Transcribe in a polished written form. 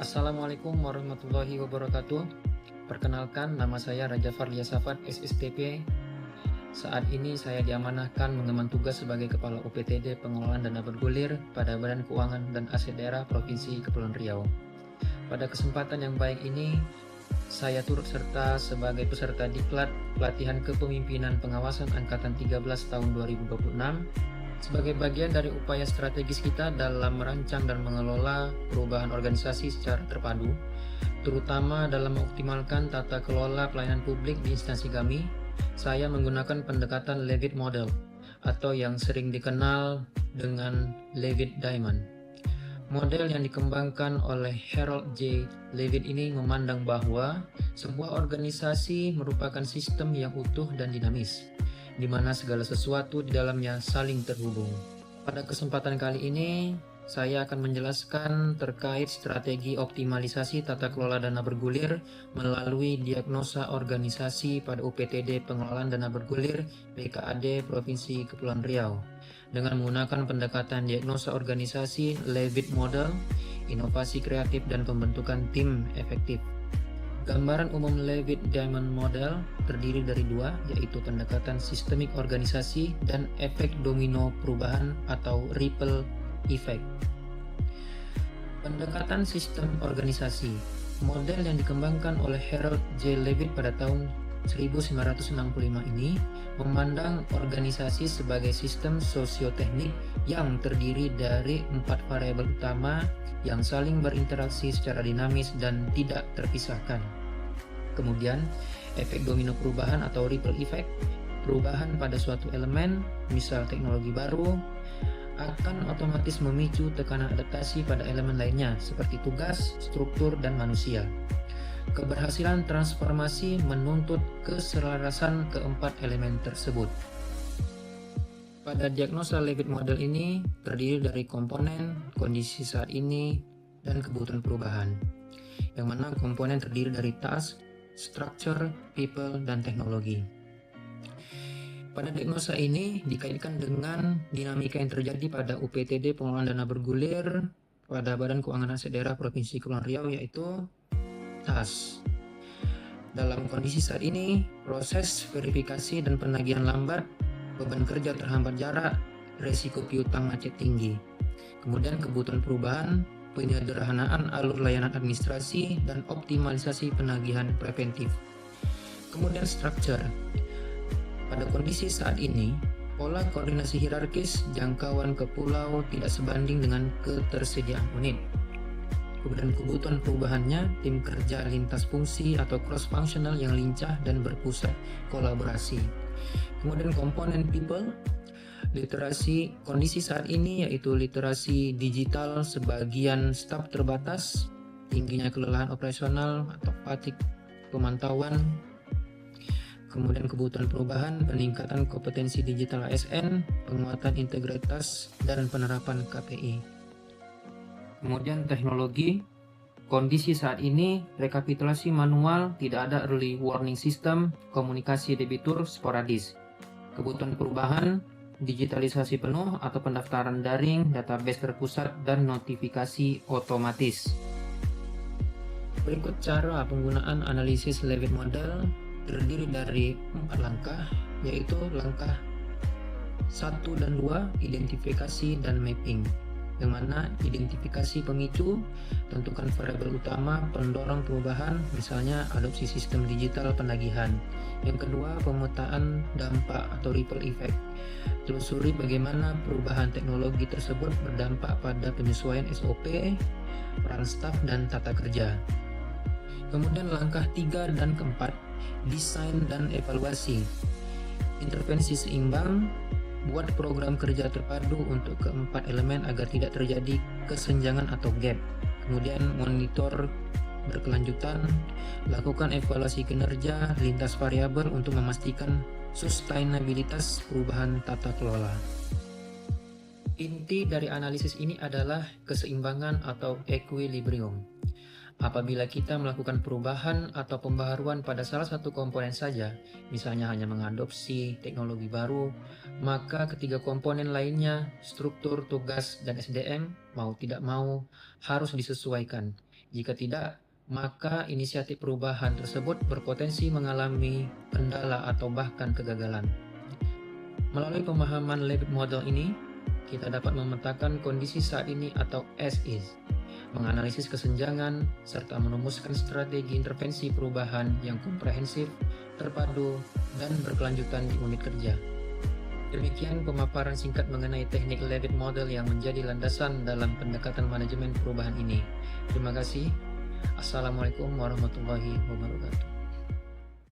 Assalamualaikum warahmatullahi wabarakatuh. Perkenalkan, nama saya Raja Farlia Safat, SSTP. Saat ini saya diamanahkan mengemban tugas sebagai Kepala UPTD Pengelolaan Dana Bergulir pada Badan Keuangan dan Aset Daerah Provinsi Kepulauan Riau. Pada kesempatan yang baik ini, saya turut serta sebagai peserta Diklat Pelatihan Kepemimpinan Pengawasan Angkatan 13 tahun 2026 sebagai bagian dari upaya strategis kita dalam merancang dan mengelola perubahan organisasi secara terpadu, terutama dalam mengoptimalkan tata kelola pelayanan publik di instansi kami. Saya menggunakan pendekatan Levitt Model atau yang sering dikenal dengan Levitt Diamond. Model yang dikembangkan oleh Harold J. Levitt ini memandang bahwa sebuah organisasi merupakan sistem yang utuh dan dinamis, di mana segala sesuatu di dalamnya saling terhubung. Pada kesempatan kali ini, saya akan menjelaskan terkait strategi optimalisasi tata kelola dana bergulir melalui diagnosa organisasi pada UPTD Pengelolaan Dana Bergulir BKAD Provinsi Kepulauan Riau dengan menggunakan pendekatan diagnosa organisasi Levitt Model, inovasi kreatif dan pembentukan tim efektif. Gambaran umum Levitt Diamond Model terdiri dari dua, yaitu pendekatan sistemik organisasi dan efek domino perubahan atau ripple effect. Pendekatan sistem organisasi, model yang dikembangkan oleh Harold J. Levitt pada tahun 1965 ini memandang organisasi sebagai sistem sosioteknik yang terdiri dari 4 variabel utama yang saling berinteraksi secara dinamis dan tidak terpisahkan. Kemudian, efek domino perubahan atau ripple effect, perubahan pada suatu elemen, misal teknologi baru, akan otomatis memicu tekanan adaptasi pada elemen lainnya seperti tugas, struktur, dan manusia. Keberhasilan transformasi menuntut keselarasan keempat elemen tersebut. Pada diagnosa Levitt Model ini terdiri dari komponen, kondisi saat ini, dan kebutuhan perubahan, yang mana komponen terdiri dari task, structure, people, dan teknologi. Pada diagnosa ini dikaitkan dengan dinamika yang terjadi pada UPTD Pengelolaan Dana Bergulir pada Badan Keuangan Aset Daerah Provinsi Kepulauan Riau, yaitu task. Dalam kondisi saat ini, proses verifikasi dan penagihan lambat, beban kerja terhambat jarak, resiko piutang macet tinggi. Kemudian kebutuhan perubahan, penyederhanaan alur layanan administrasi, dan optimalisasi penagihan preventif. Kemudian structure. Pada kondisi saat ini, pola koordinasi hierarkis jangkauan ke pulau tidak sebanding dengan ketersediaan unit. Kemudian kebutuhan perubahannya, tim kerja lintas fungsi atau cross-functional yang lincah dan berpusat kolaborasi. Kemudian komponen people, literasi kondisi saat ini yaitu literasi digital sebagian staf terbatas, tingginya kelelahan operasional atau fatigue pemantauan. Kemudian kebutuhan perubahan, peningkatan kompetensi digital ASN, penguatan integritas, dan penerapan KPI. Kemudian teknologi, kondisi saat ini rekapitulasi manual, tidak ada early warning system, komunikasi debitur sporadis. Kebutuhan perubahan, digitalisasi penuh atau pendaftaran daring, database terpusat, dan notifikasi otomatis. Berikut cara penggunaan analisis Levitt Model, terdiri dari 4 langkah, yaitu langkah 1 dan 2, identifikasi dan mapping, yang mana identifikasi pemicu, tentukan variabel utama pendorong perubahan, misalnya adopsi sistem digital penagihan. Yang kedua, pemetaan dampak atau ripple effect, telusuri bagaimana perubahan teknologi tersebut berdampak pada penyesuaian SOP, peran staf, dan tata kerja. Kemudian langkah 3 dan keempat, desain dan evaluasi, intervensi seimbang, buat program kerja terpadu untuk keempat elemen agar tidak terjadi kesenjangan atau gap. Kemudian monitor berkelanjutan, lakukan evaluasi kinerja lintas variabel untuk memastikan sustainabilitas perubahan tata kelola. Inti dari analisis ini adalah keseimbangan atau equilibrium. Apabila kita melakukan perubahan atau pembaharuan pada salah satu komponen saja, misalnya hanya mengadopsi teknologi baru, maka ketiga komponen lainnya, struktur, tugas, dan SDM, mau tidak mau harus disesuaikan. Jika tidak, maka inisiatif perubahan tersebut berpotensi mengalami kendala atau bahkan kegagalan. Melalui pemahaman Levit model ini, kita dapat memetakan kondisi saat ini atau as is, menganalisis kesenjangan, serta merumuskan strategi intervensi perubahan yang komprehensif, terpadu, dan berkelanjutan di unit kerja. Demikian pemaparan singkat mengenai teknik Levit model yang menjadi landasan dalam pendekatan manajemen perubahan ini. Terima kasih. Assalamualaikum warahmatullahi wabarakatuh.